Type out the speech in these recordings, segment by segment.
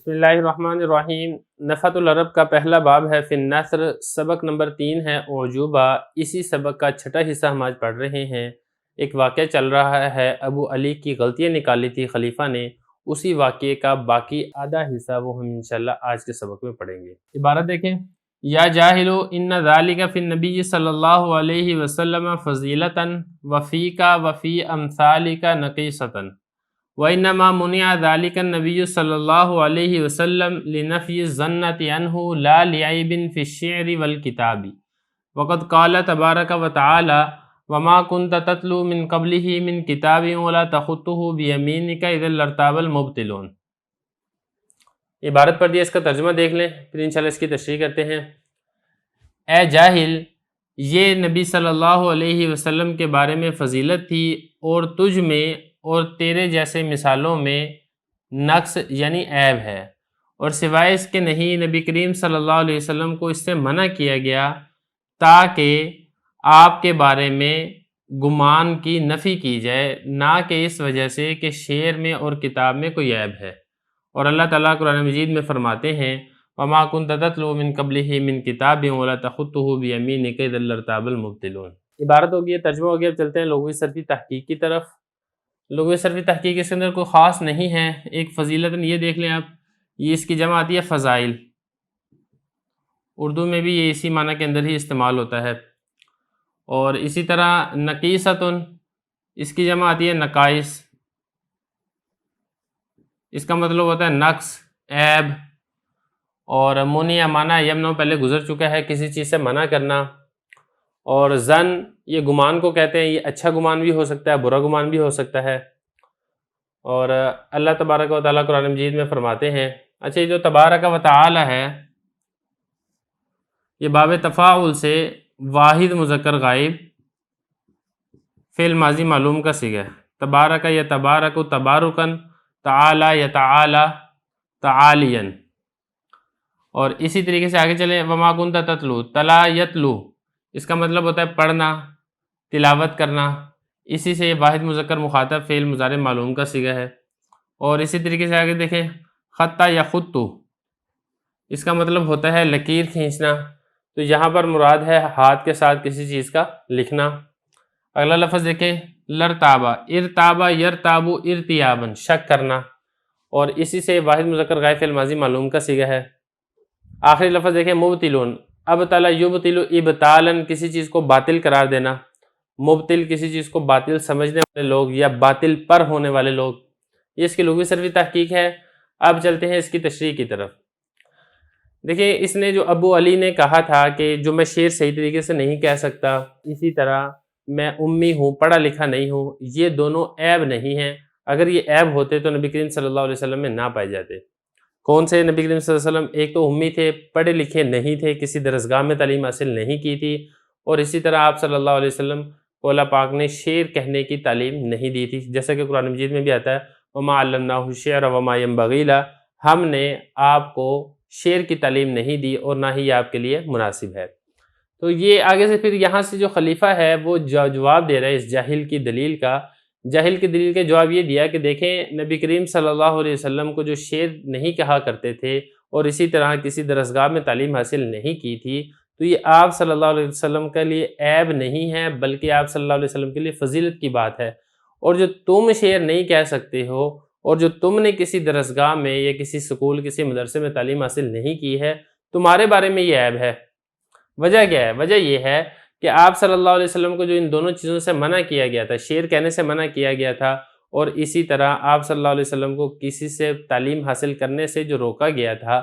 بسم اللہ الرحمن الرحیم۔ نفحۃ العرب کا پہلا باب ہے فی النثر، سبق نمبر 3 ہے اعجوبہ۔ اسی سبق کا چھٹا حصہ ہم آج پڑھ رہے ہیں۔ ایک واقعہ چل رہا ہے، ابو علی کی غلطیاں نکالی تھی خلیفہ نے، اسی واقعے کا باقی آدھا حصہ وہ ہم انشاءاللہ آج کے سبق میں پڑھیں گے۔ عبارت دیکھیں، یا جاہلو ان ذالک فی النبی صلی اللہ علیہ وسلم فضیلتا وفیک وفی امثالک نقیصتا وَإِنَّمَا مُنِعَ ذَلِكَ النَّبِيُّ صلی اللہ علیہ وسلم لِنَفْيِ الظَّنَّةِ عَنْهُ لَا لِعَيْبٍ فِي الشِّعْرِ وَالْكِتَابِ وَقَدْ قَالَ تَبَارَكَ وَتَعَالَى وَمَا كُنْتَ تَتْلُو مِنْ قَبْلِهِ مِنْ كِتَابٍ وَلَا تَخُطُّهُ بِيَمِينِكَ إِذًا لَارْتَابَ الْمُبْطِلُونَ۔ عبارت پڑھ دیا، اس کا ترجمہ دیکھ لیں، پھر انشاءاللہ اس کی تشریح کرتے ہیں۔ اے جاہل، یہ نبی صلی اللہ علیہ وسلم کے بارے میں فضیلت تھی اور تجھ میں اور تیرے جیسے مثالوں میں نقص یعنی عیب ہے، اور سوائے اس کے نہیں نبی کریم صلی اللہ علیہ وسلم کو اس سے منع کیا گیا تاکہ آپ کے بارے میں گمان کی نفی کی جائے، نہ کہ اس وجہ سے کہ شعر میں اور کتاب میں کوئی عیب ہے۔ اور اللہ تعالیٰ قرآن مجید میں فرماتے ہیں وَمَا كُنْتَ تَتْلُو مِنْ قَبْلِهِ مِنْ كِتَابٍ وَلَا تَخُطُّهُ بِيَمِينِكَ إِذًا لَارْتَابَ الْمُبْطِلُونَ۔ عبارت ہو گئی، ترجمہ ہو گیا۔ اب چلتے ہیں لغوی صرفی تحقیق کی طرف۔ لغوی صرفی تحقیق اس کے اندر کوئی خاص نہیں ہے۔ ایک فضیلت یہ دیکھ لیں آپ، یہ اس کی جمع آتی ہے فضائل، اردو میں بھی یہ اسی معنی کے اندر ہی استعمال ہوتا ہے۔ اور اسی طرح نقیصتن، اس کی جمع آتی ہے نقائص، اس کا مطلب ہوتا ہے نقص، عیب۔ اور منع معنی یمنع پہلے گزر چکا ہے، کسی چیز سے منع کرنا۔ اور ظن، یہ گمان کو کہتے ہیں، یہ اچھا گمان بھی ہو سکتا ہے، برا گمان بھی ہو سکتا ہے۔ اور اللہ تبارک و تعالیٰ قرآن مجید میں فرماتے ہیں، اچھا یہ جو تبارک و تعالی ہے، یہ باب تفاعل سے واحد مذکر غائب فعل ماضی معلوم کا صیغہ ہے۔ تبارک یا تبارک تبارکن، تعالی یا تعالی تعالین۔ اور اسی طریقے سے آگے چلیں، وما کنت تتلو، تلا یتلو، اس کا مطلب ہوتا ہے پڑھنا، تلاوت کرنا۔ اسی سے واحد مذکر مخاطب فعل مضارع معلوم کا صیغہ ہے۔ اور اسی طریقے سے آگے دیکھیں، خطہ یا خطو، اس کا مطلب ہوتا ہے لکیر کھینچنا، تو یہاں پر مراد ہے ہاتھ کے ساتھ کسی چیز کا لکھنا۔ اگلا لفظ دیکھیں، لرتابا، ارتابا یرتابو ارتیابن، شک کرنا۔ اور اسی سے واحد مذکر غائب فعل ماضی معلوم کا صیغہ ہے۔ آخری لفظ دیکھیں، مبتلون، ابتلا یبتلو ابتالن، کسی چیز کو باطل قرار دینا۔ مبتل، کسی چیز کو باطل سمجھنے والے لوگ یا باطل پر ہونے والے لوگ۔ یہ اس کی لغوی صرفی تحقیق ہے۔ اب چلتے ہیں اس کی تشریح کی طرف۔ دیکھیں، اس نے جو ابو علی نے کہا تھا کہ جو میں شعر صحیح طریقے سے نہیں کہہ سکتا، اسی طرح میں امی ہوں، پڑھا لکھا نہیں ہوں، یہ دونوں عیب نہیں ہیں۔ اگر یہ عیب ہوتے تو نبی کریم صلی اللہ علیہ وسلم میں نہ پائے جاتے۔ کون سے نبی کریم صلی اللہ علیہ وسلم؟ ایک تو امی تھے، پڑھے لکھے نہیں تھے، کسی درسگاہ میں تعلیم حاصل نہیں کی تھی، اور اسی طرح آپ صلی اللہ علیہ وسلم کو اللہ پاک نے شعر کہنے کی تعلیم نہیں دی تھی، جیسا کہ قرآن مجید میں بھی آتا ہے وَمَا عَلَّمْنَاهُ الشِّعْرَ وَمَا يَنبَغِي لَهُ، ہم نے آپ کو شعر کی تعلیم نہیں دی اور نہ ہی آپ کے لیے مناسب ہے۔ تو یہ آگے سے پھر یہاں سے جو خلیفہ ہے وہ جواب دے رہا ہے اس جاہل کی دلیل کا۔ جاہل کی دلیل کا جواب یہ دیا کہ دیکھیں، نبی کریم صلی اللہ علیہ وسلم کو جو شعر نہیں کہا کرتے تھے اور اسی طرح کسی درسگاہ میں تعلیم حاصل نہیں کی تھی، تو یہ آپ صلی اللہ علیہ وسلم کے لیے عیب نہیں ہے، بلکہ آپ صلی اللہ علیہ وسلم کے لیے فضیلت کی بات ہے۔ اور جو تم شعر نہیں کہہ سکتے ہو اور جو تم نے کسی درسگاہ میں یا کسی سکول، کسی مدرسے میں تعلیم حاصل نہیں کی ہے، تمہارے بارے میں یہ عیب ہے۔ وجہ کیا ہے؟ وجہ یہ ہے کہ آپ صلی اللہ علیہ وسلم کو جو ان دونوں چیزوں سے منع کیا گیا تھا، شعر کہنے سے منع کیا گیا تھا، اور اسی طرح آپ صلی اللہ علیہ وسلم کو کسی سے تعلیم حاصل کرنے سے جو روکا گیا تھا،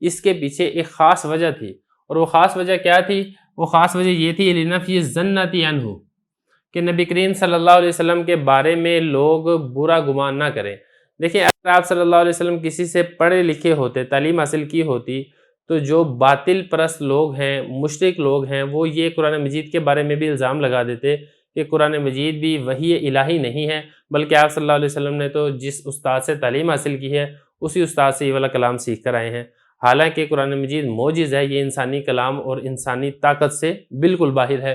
اس کے پیچھے ایک خاص وجہ تھی۔ اور وہ خاص وجہ کیا تھی؟ وہ خاص وجہ یہ تھی لِنَفْيِ الظَّنَّةِ عَنْهُ، کہ نبی کریم صلی اللہ علیہ وسلم کے بارے میں لوگ برا گمان نہ کریں۔ دیکھیں، اگر آپ صلی اللہ علیہ وسلم کسی سے پڑھے لکھے ہوتے، تعلیم حاصل کی ہوتی، تو جو باطل پرست لوگ ہیں، مشرک لوگ ہیں، وہ یہ قرآن مجید کے بارے میں بھی الزام لگا دیتے کہ قرآن مجید بھی وحی الہی نہیں ہے، بلکہ آپ صلی اللہ علیہ وسلم نے تو جس استاد سے تعلیم حاصل کی ہے اسی استاد سے یہ والا کلام سیکھ کر آئے ہیں۔ حالانکہ قرآن مجید معجز ہے، یہ انسانی کلام اور انسانی طاقت سے بالکل باہر ہے۔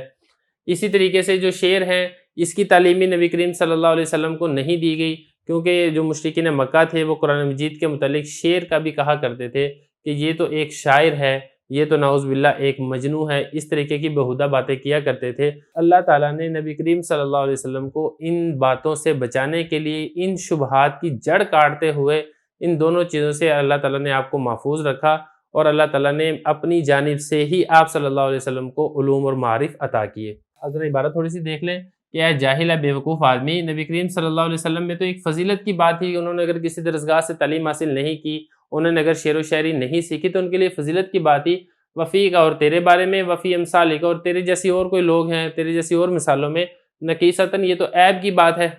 اسی طریقے سے جو شعر ہیں، اس کی تعلیمی نبی کریم صلی اللہ علیہ وسلم کو نہیں دی گئی، کیونکہ جو مشرکین مکہ تھے وہ قرآن مجید کے متعلق شعر کا بھی کہا کرتے تھے کہ یہ تو ایک شاعر ہے، یہ تو نعوذ باللہ ایک مجنوں ہے، اس طریقے کی بیہودہ باتیں کیا کرتے تھے۔ اللہ تعالیٰ نے نبی کریم صلی اللہ علیہ وسلم کو ان باتوں سے بچانے کے لیے، ان شبہات کی جڑ کاٹتے ہوئے ان دونوں چیزوں سے اللہ تعالیٰ نے آپ کو محفوظ رکھا، اور اللہ تعالیٰ نے اپنی جانب سے ہی آپ صلی اللہ علیہ وسلم کو علوم اور معارف عطا کیے۔ اگر عبارت تھوڑی سی دیکھ لیں کہ اے جاہل ہے بیوقوف آدمی، نبی کریم صلی اللہ علیہ وسلم میں تو ایک فضیلت کی بات تھی کہ انہوں نے اگر کسی درسگاہ سے تعلیم حاصل نہیں کی، انہوں نے اگر شعر و شاعری نہیں سیکھی تو ان کے لیے فضیلت کی بات تھی۔ وفی کا اور تیرے بارے میں، وفی امثال کا اور تیرے جیسی اور کوئی لوگ ہیں، تیرے جیسی اور مثالوں میں نقیصتاً، یہ تو عیب کی بات ہے۔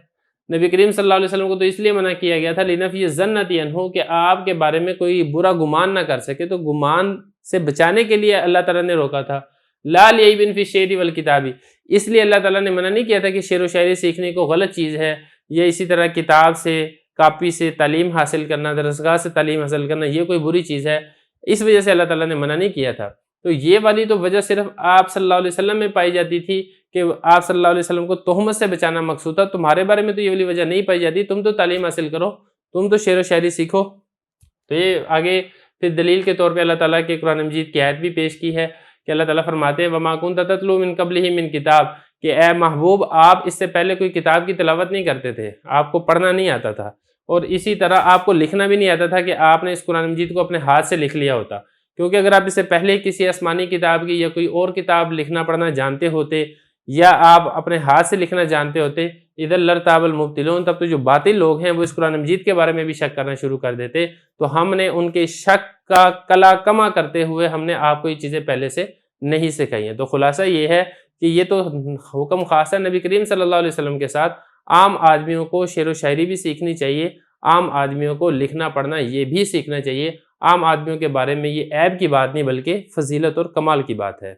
نبی کریم صلی اللہ علیہ وسلم کو تو اس لیے منع کیا گیا تھا لنفی ظنتی عنہ، کہ آپ کے بارے میں کوئی برا گمان نہ کر سکے، تو گمان سے بچانے کے لیے اللہ تعالیٰ نے روکا تھا۔ لا لیعب فی الشعر والکتاب، اس لیے اللہ تعالیٰ نے منع نہیں کیا تھا کہ شعر و شاعری سیکھنے کو غلط چیز ہے، یا اسی طرح کتاب سے، کاپی سے تعلیم حاصل کرنا، درسگاہ سے تعلیم حاصل کرنا یہ کوئی بری چیز ہے، اس وجہ سے اللہ تعالیٰ نے منع نہیں کیا تھا۔ تو یہ والی تو وجہ صرف آپ صلی اللہ علیہ وسلم میں پائی جاتی تھی کہ آپ صلی اللہ علیہ وسلم کو تہمت سے بچانا مقصود تھا، تمہارے بارے میں تو یہ والی وجہ نہیں پائی جاتی، تم تو تعلیم حاصل کرو، تم تو شعر و شاعری سیکھو۔ تو یہ آگے پھر دلیل کے طور پہ اللہ تعالیٰ کے قرآن مجید کی آیت بھی پیش کی ہے کہ اللہ تعالیٰ فرماتے ہیں وَمَا كُنْتَ تَتْلُو مِن قَبْلِهِ مِن کتاب، کہ اے محبوب آپ اس سے پہلے کوئی کتاب کی تلاوت نہیں کرتے تھے، آپ کو پڑھنا نہیں آتا تھا، اور اسی طرح آپ کو لکھنا بھی نہیں آتا تھا کہ آپ نے اس قرآن مجید کو اپنے ہاتھ سے لکھ لیا ہوتا، کیونکہ اگر آپ اس سے پہلے کسی آسمانی کتاب کی یا کوئی اور کتاب لکھنا پڑھنا جانتے ہوتے، یا آپ اپنے ہاتھ سے لکھنا جانتے ہوتے، اِذًا لَارْتَابَ الْمُبْطِلُونَ، تب تو جو باطل لوگ ہیں وہ اس قرآن مجید کے بارے میں بھی شک کرنا شروع کر دیتے۔ تو ہم نے ان کے شک کا کلا کما کرتے ہوئے ہم نے آپ کو یہ چیزیں پہلے سے نہیں سکھائی ہیں۔ تو خلاصہ یہ ہے کہ یہ تو حکم خاص ہے نبی کریم صلی اللہ علیہ وسلم کے ساتھ، عام آدمیوں کو شعر و شاعری بھی سیکھنی چاہیے، عام آدمیوں کو لکھنا پڑھنا یہ بھی سیکھنا چاہیے۔ عام آدمیوں کے بارے میں یہ عیب کی بات نہیں بلکہ فضیلت اور کمال کی بات ہے۔